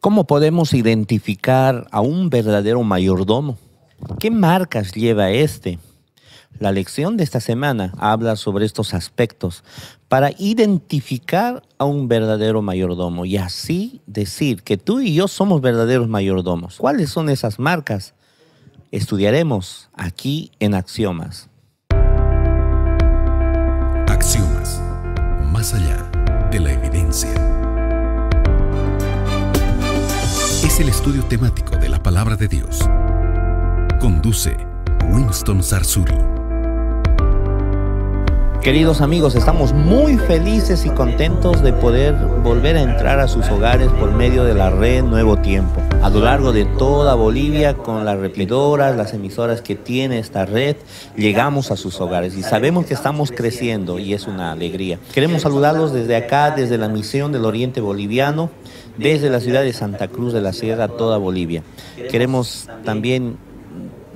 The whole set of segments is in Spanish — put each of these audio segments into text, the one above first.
¿Cómo podemos identificar a un verdadero mayordomo? ¿Qué marcas lleva este? La lección de esta semana habla sobre estos aspectos para identificar a un verdadero mayordomo y así decir que tú y yo somos verdaderos mayordomos. ¿Cuáles son esas marcas? Estudiaremos aquí en Axiomas. Axiomas, más allá de la evidencia. Es el estudio temático de la Palabra de Dios. Conduce Winston Sarzuri. Queridos amigos, estamos muy felices y contentos de poder volver a entrar a sus hogares por medio de la red Nuevo Tiempo. A lo largo de toda Bolivia, con las repetidoras, las emisoras que tiene esta red, llegamos a sus hogares y sabemos que estamos creciendo y es una alegría. Queremos saludarlos desde acá, desde la misión del Oriente Boliviano, desde la ciudad de Santa Cruz de la Sierra, toda Bolivia. Queremos también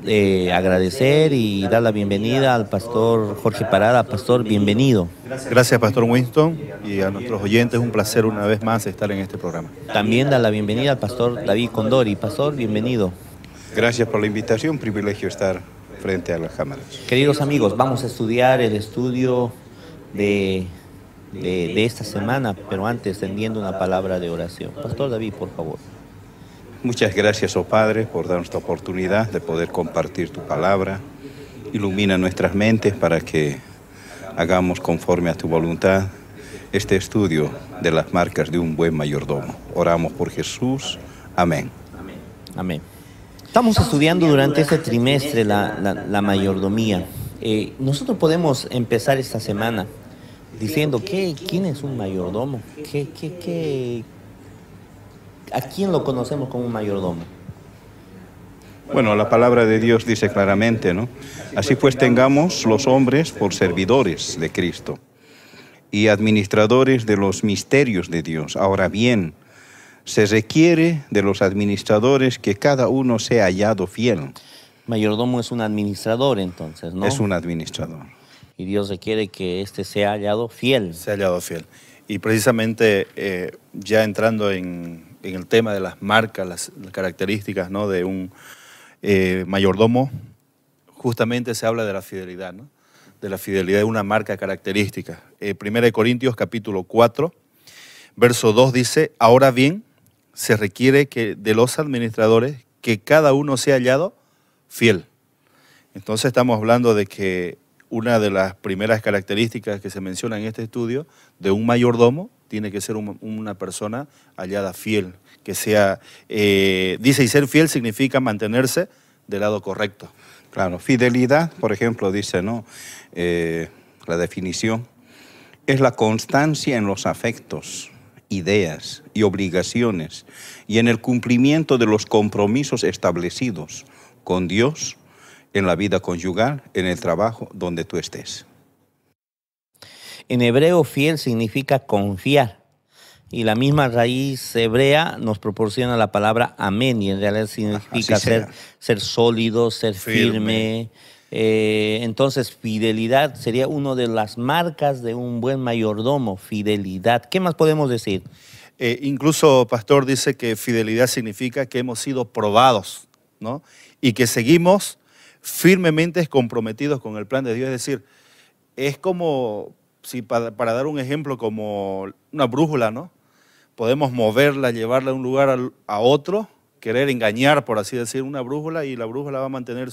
agradecer y dar la bienvenida al pastor Jorge Parada. Pastor, bienvenido. Gracias, pastor Winston, y a nuestros oyentes, un placer una vez más estar en este programa. También da la bienvenida al pastor David Condori. Pastor, bienvenido. Gracias por la invitación, privilegio estar frente a las cámaras. Queridos amigos, vamos a estudiar el estudio de esta semana, pero antes tendiendo una palabra de oración. Pastor David, por favor. Muchas gracias, oh Padre, por darnos esta oportunidad de poder compartir tu palabra. Ilumina nuestras mentes para que hagamos conforme a tu voluntad este estudio de las marcas de un buen mayordomo. Oramos por Jesús. Amén. Amén. Estamos estudiando durante este trimestre la mayordomía. Nosotros podemos empezar esta semana diciendo quién es un mayordomo, ¿a quién lo conocemos como un mayordomo? Bueno, la palabra de Dios dice claramente, ¿no? Así pues tengamos los hombres por servidores de Cristo y administradores de los misterios de Dios. Ahora bien, se requiere de los administradores que cada uno sea hallado fiel. Mayordomo es un administrador, entonces, ¿no? Es un administrador. Y Dios requiere que éste sea hallado fiel. Sea hallado fiel. Y precisamente ya entrando en el tema de las marcas, las características, ¿no?, de un mayordomo, justamente se habla de la fidelidad, ¿no? De la fidelidad, de una marca característica. 1 Corintios capítulo 4, verso 2 dice: ahora bien, se requiere de los administradores que cada uno sea hallado fiel. Entonces estamos hablando de que una de las primeras características que se menciona en este estudio de un mayordomo tiene que ser una persona hallada fiel, que sea, dice, y ser fiel significa mantenerse del lado correcto. Claro, fidelidad, por ejemplo, dice, ¿no? La definición es la constancia en los afectos, ideas y obligaciones y en el cumplimiento de los compromisos establecidos con Dios, en la vida conyugal, en el trabajo, donde tú estés. En hebreo, fiel significa confiar. Y la misma raíz hebrea nos proporciona la palabra amén. Y en realidad significa ser sólido, ser firme. Entonces, fidelidad sería una de las marcas de un buen mayordomo. Fidelidad. ¿Qué más podemos decir? Incluso, pastor, dice que fidelidad significa que hemos sido probados, ¿no? Y que seguimos firmemente comprometidos con el plan de Dios. Es decir, es como, si para dar un ejemplo, como una brújula, ¿no? Podemos moverla, llevarla de un lugar a otro, querer engañar, por así decir, una brújula, y la brújula va a mantener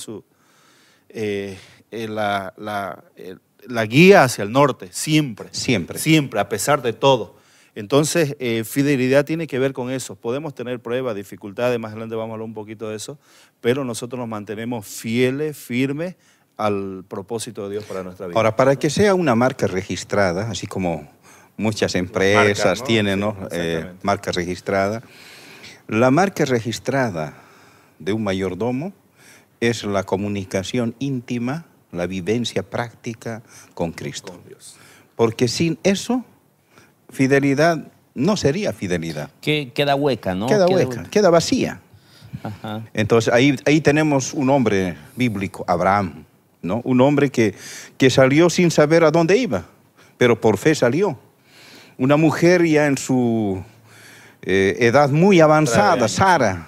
la guía hacia el norte, siempre. Siempre. Siempre, a pesar de todo. Entonces, fidelidad tiene que ver con eso. Podemos tener pruebas, dificultades, más adelante vamos a hablar un poquito de eso, pero nosotros nos mantenemos fieles, firmes al propósito de Dios para nuestra vida. Ahora, para que sea una marca registrada, así como muchas empresas marca, ¿no? Tienen, ¿no? Marca registrada, la marca registrada de un mayordomo es la comunicación íntima, la vivencia práctica con Cristo. Con Dios. Porque sin eso, fidelidad no sería fidelidad. Queda hueca, ¿no? Queda hueca, queda vacía. Ajá. Entonces ahí tenemos un hombre bíblico, Abraham, ¿no? Un hombre que salió sin saber a dónde iba, pero por fe salió. Una mujer ya en su edad muy avanzada, Sara,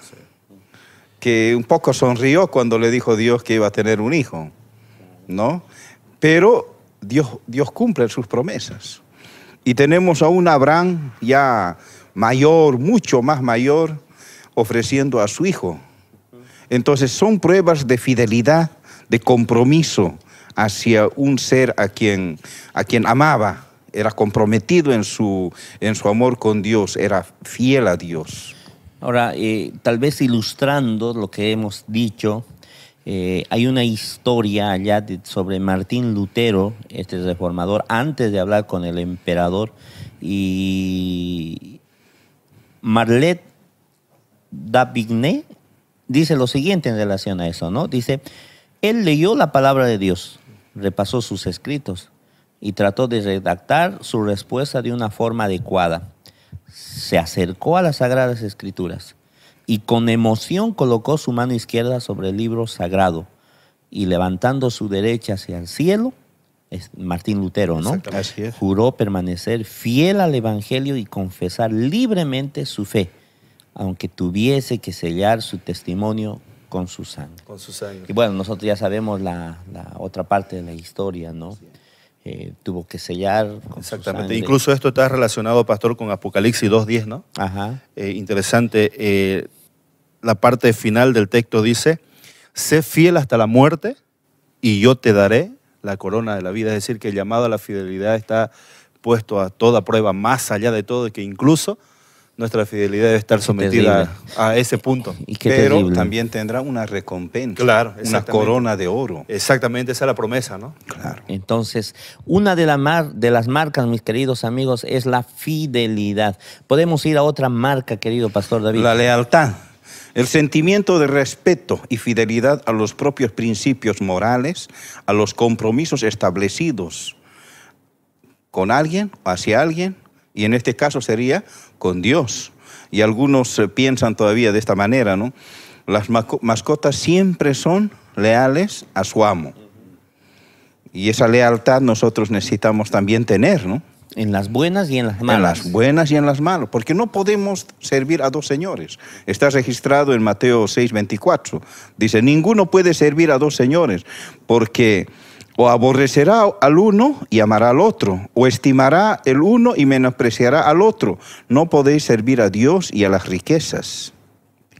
que un poco sonrió cuando le dijo Dios que iba a tener un hijo, ¿no? Pero Dios cumple sus promesas. Y tenemos a un Abraham ya mayor, mucho más mayor, ofreciendo a su hijo. Entonces son pruebas de fidelidad, de compromiso hacia un ser a quien amaba, era comprometido en su amor con Dios, era fiel a Dios. Ahora, tal vez ilustrando lo que hemos dicho, hay una historia allá sobre Martín Lutero, este reformador, antes de hablar con el emperador, y Marlet d'Avigné dice lo siguiente en relación a eso, ¿no? Dice, él leyó la palabra de Dios, repasó sus escritos y trató de redactar su respuesta de una forma adecuada. Se acercó a las Sagradas Escrituras y con emoción colocó su mano izquierda sobre el libro sagrado y levantando su derecha hacia el cielo, es Martín Lutero, ¿no? Así es. Juró permanecer fiel al Evangelio y confesar libremente su fe, aunque tuviese que sellar su testimonio con su sangre. Con su sangre. Y bueno, nosotros ya sabemos la otra parte de la historia, ¿no? Tuvo que sellar con su Exactamente. sangre. Incluso esto está relacionado, pastor, con Apocalipsis 2:10, ¿no? Ajá. Interesante. La parte final del texto dice, sé fiel hasta la muerte y yo te daré la corona de la vida. Es decir, que el llamado a la fidelidad está puesto a toda prueba, más allá de todo, que incluso nuestra fidelidad debe estar sometida a ese punto. Y qué Pero terrible. también tendrá una recompensa, Claro, una exactamente. corona de oro. Exactamente, esa es la promesa, ¿no? Claro. Entonces, una de las marcas, mis queridos amigos, es la fidelidad. Podemos ir a otra marca, querido Pastor David. La lealtad, el sentimiento de respeto y fidelidad a los propios principios morales, a los compromisos establecidos con alguien, hacia alguien, y en este caso sería con Dios. Y algunos piensan todavía de esta manera, ¿no? Las mascotas siempre son leales a su amo. Y esa lealtad nosotros necesitamos también tener, ¿no? En las buenas y en las malas. En las buenas y en las malas, porque no podemos servir a dos señores. Está registrado en Mateo 6:24. Dice, ninguno puede servir a dos señores, porque o aborrecerá al uno y amará al otro, o estimará el uno y menospreciará al otro. No podéis servir a Dios y a las riquezas.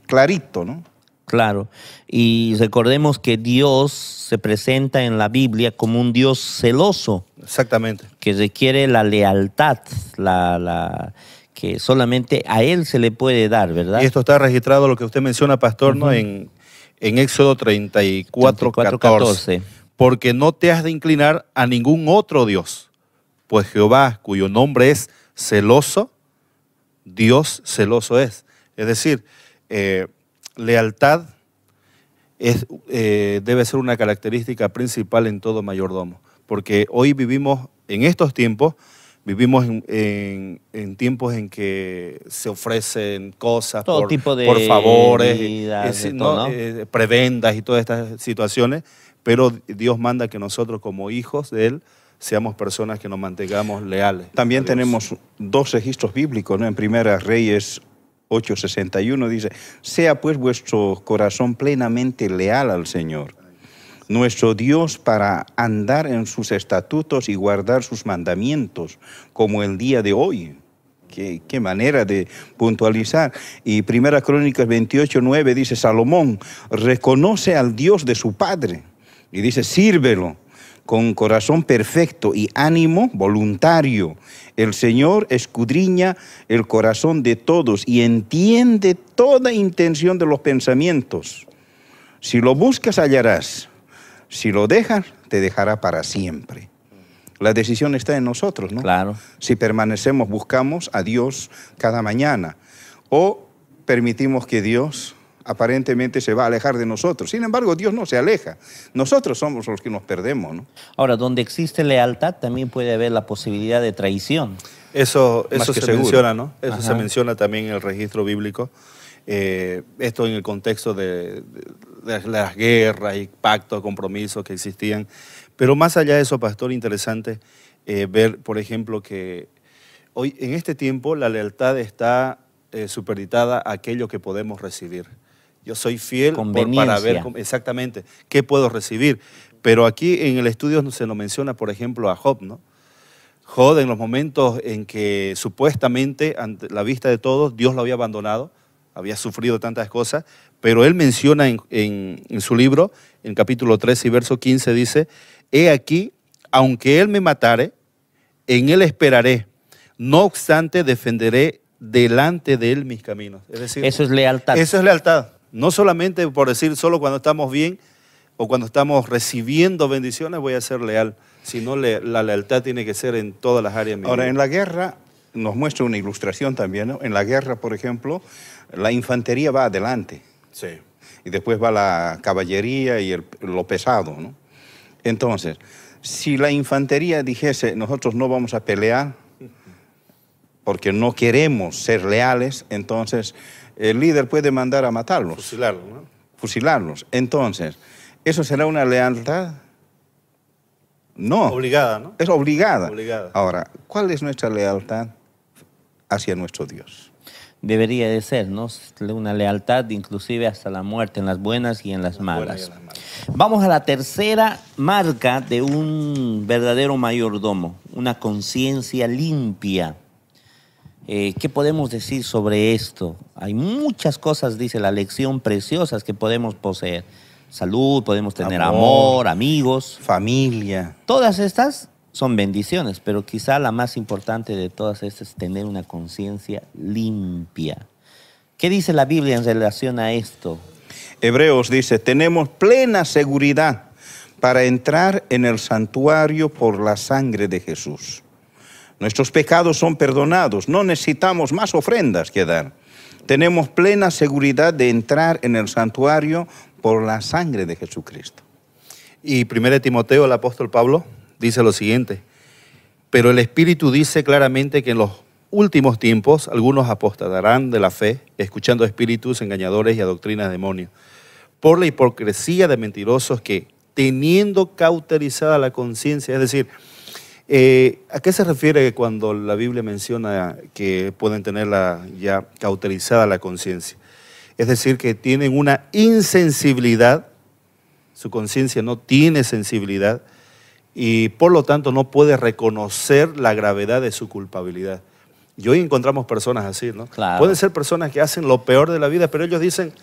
Clarito, ¿no? Claro. Y recordemos que Dios se presenta en la Biblia como un Dios celoso, Exactamente. que requiere la lealtad, que solamente a Él se le puede dar, ¿verdad? Y esto está registrado, lo que usted menciona, pastor, ¿no? En Éxodo 34:14. Porque no te has de inclinar a ningún otro Dios, pues Jehová, cuyo nombre es celoso, Dios celoso es. Es decir, lealtad debe ser una característica principal en todo mayordomo, porque hoy vivimos, en estos tiempos, vivimos en tiempos en que se ofrecen cosas Todo tipo de por favores, medidas, de todo, ¿no? prebendas y todas estas situaciones, pero Dios manda que nosotros como hijos de Él seamos personas que nos mantengamos leales. También a Dios. tenemos dos registros bíblicos, ¿no? En Primera Reyes 8:61 dice, sea pues vuestro corazón plenamente leal al Señor, nuestro Dios, para andar en sus estatutos y guardar sus mandamientos, como el día de hoy. Qué manera de puntualizar. Y Primera Crónicas 28:9 dice, Salomón reconoce al Dios de su padre y dice, sírvelo con corazón perfecto y ánimo voluntario. El Señor escudriña el corazón de todos y entiende toda intención de los pensamientos. Si lo buscas, hallarás. Si lo dejas, te dejará para siempre. La decisión está en nosotros, ¿no? Claro. Si permanecemos, buscamos a Dios cada mañana o permitimos que Dios aparentemente se va a alejar de nosotros. Sin embargo, Dios no se aleja. Nosotros somos los que nos perdemos, ¿no? Ahora, donde existe lealtad también puede haber la posibilidad de traición. Eso Más que se seguro. menciona, ¿no? Eso Ajá. se menciona también en el registro bíblico. Esto en el contexto de las guerras y pactos, compromisos que existían. Pero más allá de eso, pastor, interesante ver, por ejemplo, que hoy en este tiempo la lealtad está supeditada a aquello que podemos recibir. Yo soy fiel Conveniencia. para ver exactamente qué puedo recibir. Pero aquí en el estudio se nos menciona, por ejemplo, a Job, ¿no? Job, en los momentos en que supuestamente, ante la vista de todos, Dios lo había abandonado, había sufrido tantas cosas, pero él menciona en su libro, en capítulo 13 y verso 15, dice: he aquí, aunque él me matare, en él esperaré, no obstante defenderé delante de él mis caminos. Es decir, Eso es lealtad. eso es lealtad. No solamente por decir solo cuando estamos bien o cuando estamos recibiendo bendiciones voy a ser leal, sino la lealtad tiene que ser en todas las áreas de mi Ahora, vida. en la guerra, nos muestra una ilustración también, ¿no? En la guerra, por ejemplo, la infantería va adelante. Sí. Y después va la caballería y lo pesado, ¿no? Entonces, si la infantería dijese, nosotros no vamos a pelear porque no queremos ser leales, entonces el líder puede mandar a matarlos, Fusilarlo, ¿no? fusilarlos. Entonces, ¿eso será una lealtad? No. Obligada, ¿no? Es obligada. Obligada. Ahora, ¿cuál es nuestra lealtad hacia nuestro Dios? Debería de ser, ¿no? Una lealtad inclusive hasta la muerte, en las buenas y en las malas. Vamos a la tercera marca de un verdadero mayordomo, una conciencia limpia. ¿Qué podemos decir sobre esto? Hay muchas cosas, dice la lección, preciosas que podemos poseer. Salud, podemos tener amor, amigos. Familia. Todas estas son bendiciones, pero quizá la más importante de todas estas es tener una conciencia limpia. ¿Qué dice la Biblia en relación a esto? Hebreos dice, tenemos plena seguridad para entrar en el santuario por la sangre de Jesús. Nuestros pecados son perdonados, no necesitamos más ofrendas que dar. Tenemos plena seguridad de entrar en el santuario por la sangre de Jesucristo. Y 1 Timoteo, el apóstol Pablo, dice lo siguiente: pero el Espíritu dice claramente que en los últimos tiempos algunos apostatarán de la fe, escuchando espíritus engañadores y a doctrinas de demonios, por la hipocresía de mentirosos que, teniendo cauterizada la conciencia, es decir, ¿a qué se refiere cuando la Biblia menciona que pueden tenerla ya cauterizada la conciencia? Es decir, que tienen una insensibilidad, su conciencia no tiene sensibilidad y por lo tanto no puede reconocer la gravedad de su culpabilidad. Y hoy encontramos personas así, ¿no? Claro. Pueden ser personas que hacen lo peor de la vida, pero ellos dicen,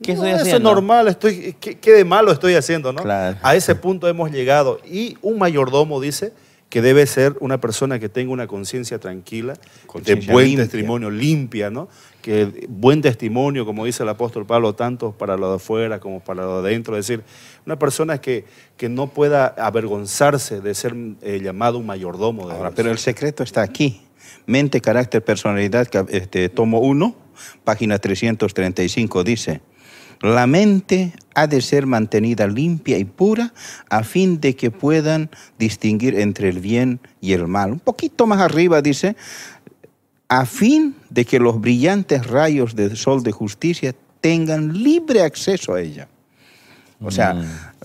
¿Qué no, estoy eso es haciendo? normal, ¿qué de malo estoy haciendo, no? Claro. A ese punto hemos llegado. Y un mayordomo dice que debe ser una persona que tenga una conciencia tranquila, Conciencia de buen limpia. testimonio, limpia, ¿no? Que buen testimonio, como dice el apóstol Pablo, tanto para lo de afuera como para lo de adentro. Es decir, una persona que no pueda avergonzarse de ser llamado un mayordomo de Ahora, Dios. pero el secreto está aquí. Mente, carácter, personalidad, tomo 1, página 335, dice: la mente ha de ser mantenida limpia y pura a fin de que puedan distinguir entre el bien y el mal. Un poquito más arriba dice, a fin de que los brillantes rayos del sol de justicia tengan libre acceso a ella. O sea,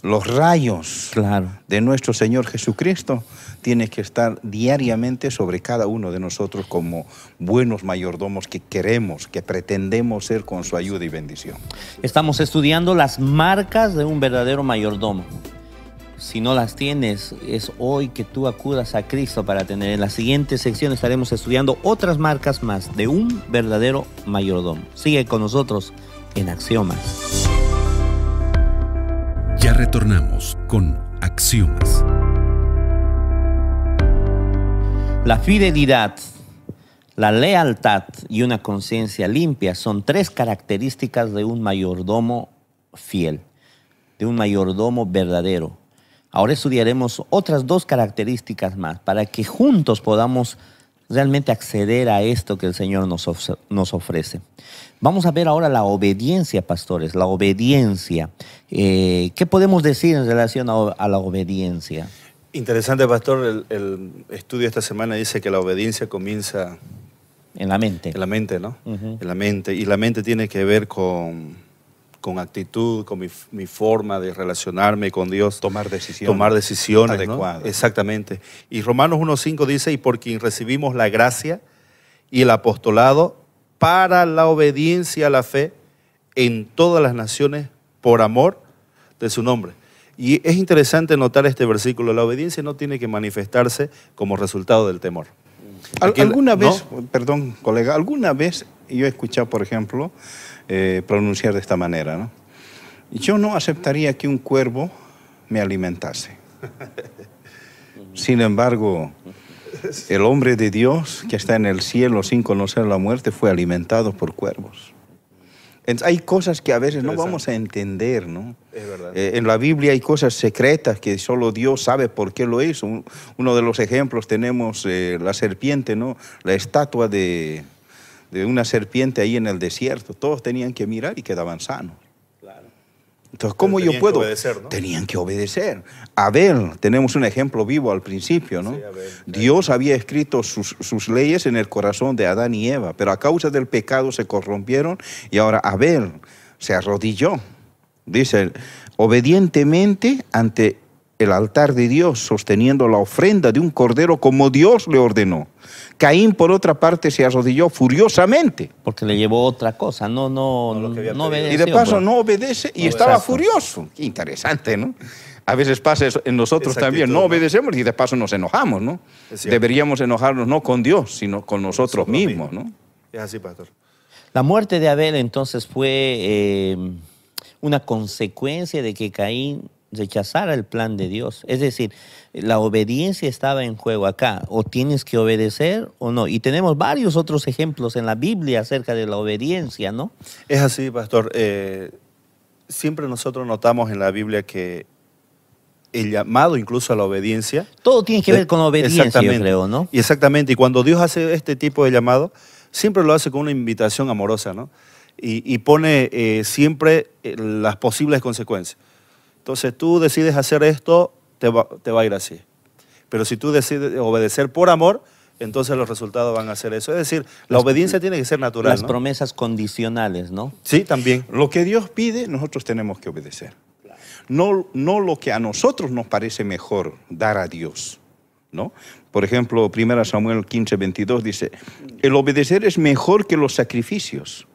los rayos Claro. de nuestro Señor Jesucristo tienen que estar diariamente sobre cada uno de nosotros como buenos mayordomos que queremos, que pretendemos ser con su ayuda y bendición. Estamos estudiando las marcas de un verdadero mayordomo. Si no las tienes, es hoy que tú acudas a Cristo para tener. En la siguiente sección estaremos estudiando otras marcas más de un verdadero mayordomo. Sigue con nosotros en Axiomas. Ya retornamos con Axiomas. La fidelidad, la lealtad y una conciencia limpia son tres características de un mayordomo fiel, de un mayordomo verdadero. Ahora estudiaremos otras dos características más para que juntos podamos realmente acceder a esto que el Señor nos ofrece. Vamos a ver ahora la obediencia, pastores, la obediencia. ¿Qué podemos decir en relación a la obediencia? Interesante, pastor, el estudio esta semana dice que la obediencia comienza En la mente. en la mente, ¿no? Ujú. En la mente. Y la mente tiene que ver con actitud, con mi forma de relacionarme con Dios. Tomar decisiones. Tomar decisiones, ¿no? adecuadas. Exactamente. Y Romanos 1.5 dice, y por quien recibimos la gracia y el apostolado para la obediencia a la fe en todas las naciones por amor de su nombre. Y es interesante notar este versículo. La obediencia no tiene que manifestarse como resultado del temor. ¿Alguna vez, ¿no? perdón, colega, alguna vez yo he escuchado, por ejemplo, pronunciar de esta manera, ¿no? Yo no aceptaría que un cuervo me alimentase. Sin embargo, el hombre de Dios que está en el cielo sin conocer la muerte fue alimentado por cuervos. Entonces, hay cosas que a veces no vamos a entender, ¿no? Es verdad. En la Biblia hay cosas secretas que solo Dios sabe por qué lo hizo. Uno de los ejemplos tenemos la serpiente, ¿no? La estatua de una serpiente ahí en el desierto. Todos tenían que mirar y quedaban sanos. Entonces, ¿cómo yo puedo? Obedecer, ¿no? Tenían que obedecer. Abel, tenemos un ejemplo vivo al principio, ¿no? Sí, Abel. Dios había escrito sus leyes en el corazón de Adán y Eva, pero a causa del pecado se corrompieron y ahora Abel se arrodilló. Dice, obedientemente ante el altar de Dios, sosteniendo la ofrenda de un cordero como Dios le ordenó. Caín, por otra parte, se arrodilló furiosamente. Porque le llevó otra cosa, no obedeció. Y de paso pues. no obedece y estaba furioso. Qué interesante, ¿no? A veces pasa eso en nosotros también. No obedecemos y de paso nos enojamos, ¿no? Deberíamos enojarnos no con Dios, sino con nosotros mismos, ¿no? Es así, pastor. La muerte de Abel entonces fue una consecuencia de que Caín rechazara el plan de Dios. Es decir, la obediencia estaba en juego acá. O tienes que obedecer o no. Y tenemos varios otros ejemplos en la Biblia acerca de la obediencia, ¿no? Es así, pastor. Siempre nosotros notamos en la Biblia que el llamado incluso a la obediencia... Todo tiene que ver con obediencia, yo creo, ¿no? Y exactamente. Y cuando Dios hace este tipo de llamado, siempre lo hace con una invitación amorosa, ¿no? Y pone siempre las posibles consecuencias. Entonces tú decides hacer esto, te va a ir así. Pero si tú decides obedecer por amor, entonces los resultados van a ser eso. Es decir, la obediencia tiene que ser natural, Las ¿no? promesas condicionales, ¿no? Sí, también. Lo que Dios pide, nosotros tenemos que obedecer. No lo que a nosotros nos parece mejor dar a Dios, ¿no? Por ejemplo, 1 Samuel 15:22 dice, el obedecer es mejor que los sacrificios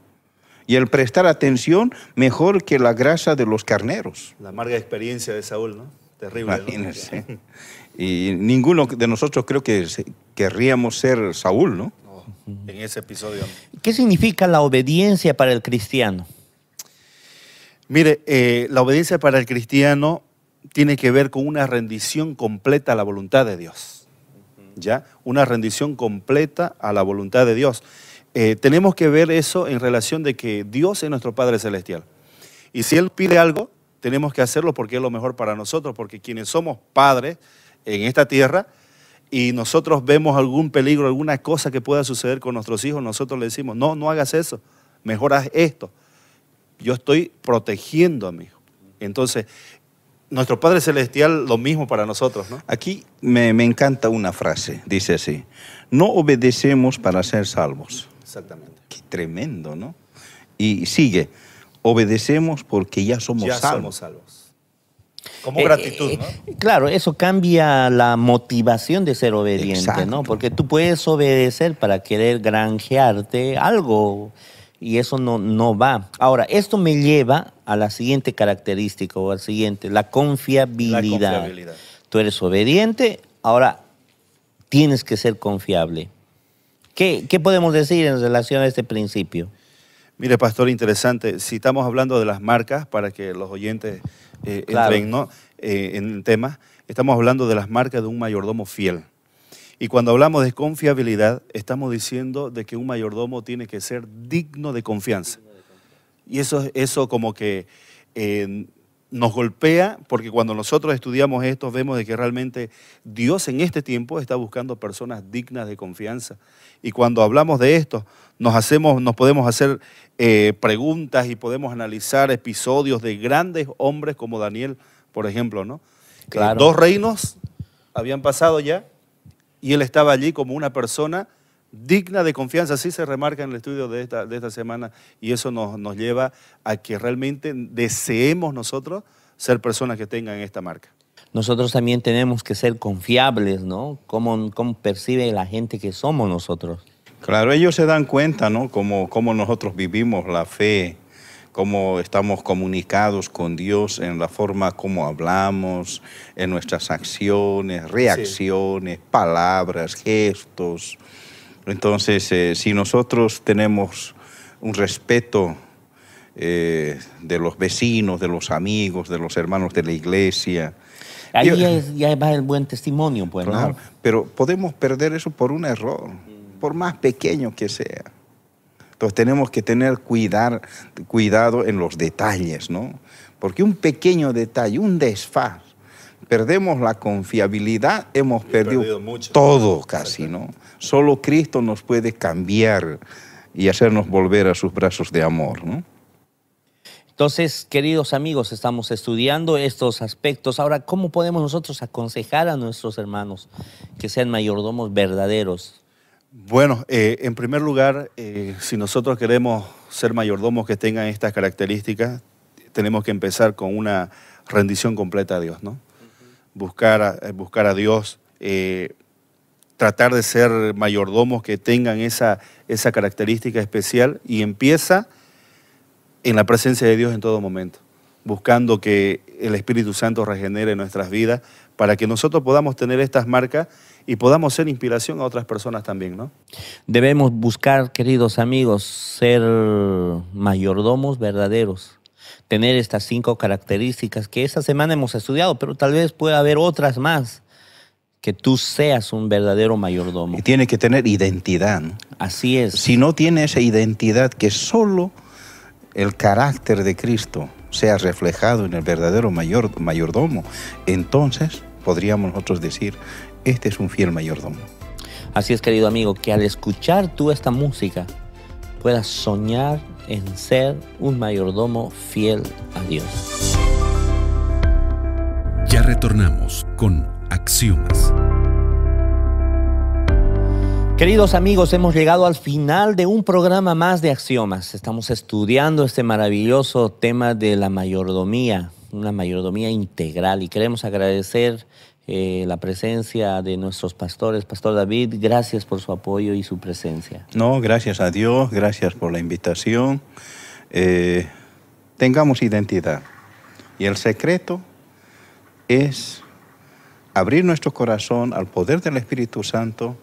y el prestar atención mejor que la grasa de los carneros. La amarga experiencia de Saúl, ¿no? Terrible, ¿no? Imagínense. Y ninguno de nosotros creo que querríamos ser Saúl, ¿no? En ese episodio. ¿Qué significa la obediencia para el cristiano? Mire, la obediencia para el cristiano tiene que ver con una rendición completa a la voluntad de Dios. ¿Ya? Una rendición completa a la voluntad de Dios. Tenemos que ver eso en relación de que Dios es nuestro Padre Celestial. Y si Él pide algo, tenemos que hacerlo porque es lo mejor para nosotros, porque quienes somos padres en esta tierra y nosotros vemos algún peligro, alguna cosa que pueda suceder con nuestros hijos, nosotros le decimos, no hagas eso, mejor haz esto. Yo estoy protegiendo a mi hijo. Entonces, nuestro Padre Celestial, lo mismo para nosotros, ¿no? Aquí me encanta una frase, dice así, no obedecemos para ser salvos. Exactamente. Qué tremendo, ¿no? Y sigue, obedecemos porque ya somos salvos. Somos salvos. Como gratitud, ¿no? Claro, eso cambia la motivación de ser obediente, Exacto. ¿no? Porque tú puedes obedecer para querer granjearte algo y eso no va. Ahora, esto me lleva a la siguiente característica o al siguiente, la confiabilidad. La confiabilidad. Tú eres obediente, ahora tienes que ser confiable. ¿Qué podemos decir en relación a este principio? Mire, pastor, interesante. Si estamos hablando de las marcas, para que los oyentes Claro. entren, ¿no? En el tema, estamos hablando de las marcas de un mayordomo fiel. Y cuando hablamos de confiabilidad, estamos diciendo de que un mayordomo tiene que ser digno de confianza. Y eso como que nos golpea, porque cuando nosotros estudiamos esto, vemos de que realmente Dios en este tiempo está buscando personas dignas de confianza. Y cuando hablamos de esto, nos podemos hacer preguntas y podemos analizar episodios de grandes hombres como Daniel, por ejemplo, ¿no? Claro. 2 reinos habían pasado ya y él estaba allí como una persona digna de confianza. Así se remarca en el estudio de esta semana y eso nos lleva a que realmente deseemos nosotros ser personas que tengan esta marca. Nosotros también tenemos que ser confiables, ¿no? ¿Cómo percibe la gente que somos nosotros? Claro, ellos se dan cuenta, ¿no? Cómo nosotros vivimos la fe, cómo estamos comunicados con Dios en la forma como hablamos, en nuestras acciones, reacciones, palabras, gestos. Entonces, si nosotros tenemos un respeto de los vecinos, de los amigos, de los hermanos de la iglesia. Ahí ya va el buen testimonio, pues, claro, ¿no? pero podemos perder eso por un error, por más pequeño que sea. Entonces tenemos que tener cuidado en los detalles, ¿no? Porque un pequeño detalle, un desfaz, perdemos la confiabilidad, hemos perdido mucho, todo casi, ¿no? Solo Cristo nos puede cambiar y hacernos volver a sus brazos de amor, ¿no? Entonces, queridos amigos, estamos estudiando estos aspectos. Ahora, ¿cómo podemos nosotros aconsejar a nuestros hermanos que sean mayordomos verdaderos? Bueno, en primer lugar, si nosotros queremos ser mayordomos que tengan estas características, tenemos que empezar con una rendición completa a Dios, ¿no? Buscar a Dios, tratar de ser mayordomos que tengan esa característica especial, y empieza en la presencia de Dios en todo momento, buscando que el Espíritu Santo regenere nuestras vidas para que nosotros podamos tener estas marcas y podamos ser inspiración a otras personas también, ¿no? Debemos buscar, queridos amigos, ser mayordomos verdaderos, tener estas 5 características que esta semana hemos estudiado, pero tal vez pueda haber otras más, que tú seas un verdadero mayordomo. Y tiene que tener identidad, ¿no? Así es. Si no tiene esa identidad, que solo el carácter de Cristo sea reflejado en el verdadero mayordomo, entonces podríamos nosotros decir, este es un fiel mayordomo. Así es, querido amigo, que al escuchar tú esta música puedas soñar en ser un mayordomo fiel a Dios. Ya retornamos con Axiomas. Queridos amigos, hemos llegado al final de un programa más de Axiomas. Estamos estudiando este maravilloso tema de la mayordomía, una mayordomía integral, y queremos agradecer la presencia de nuestros pastores. Pastor David, gracias por su apoyo y su presencia. No, gracias a Dios, gracias por la invitación. Tengamos identidad, y el secreto es abrir nuestro corazón al poder del Espíritu Santo,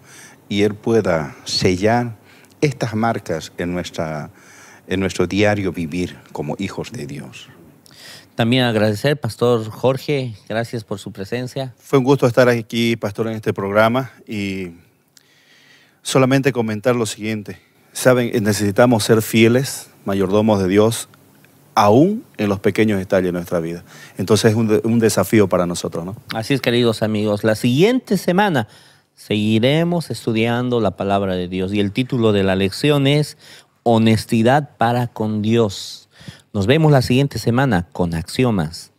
y Él pueda sellar estas marcas en nuestro diario vivir como hijos de Dios. También agradecer, Pastor Jorge, gracias por su presencia. Fue un gusto estar aquí, pastor, en este programa, y solamente comentar lo siguiente. Saben, necesitamos ser fieles, mayordomos de Dios, aún en los pequeños detalles de nuestra vida. Entonces es un desafío para nosotros, ¿no? Así es, queridos amigos. La siguiente semana seguiremos estudiando la palabra de Dios, y el título de la lección es Honestidad para con Dios. Nos vemos la siguiente semana con Axiomas.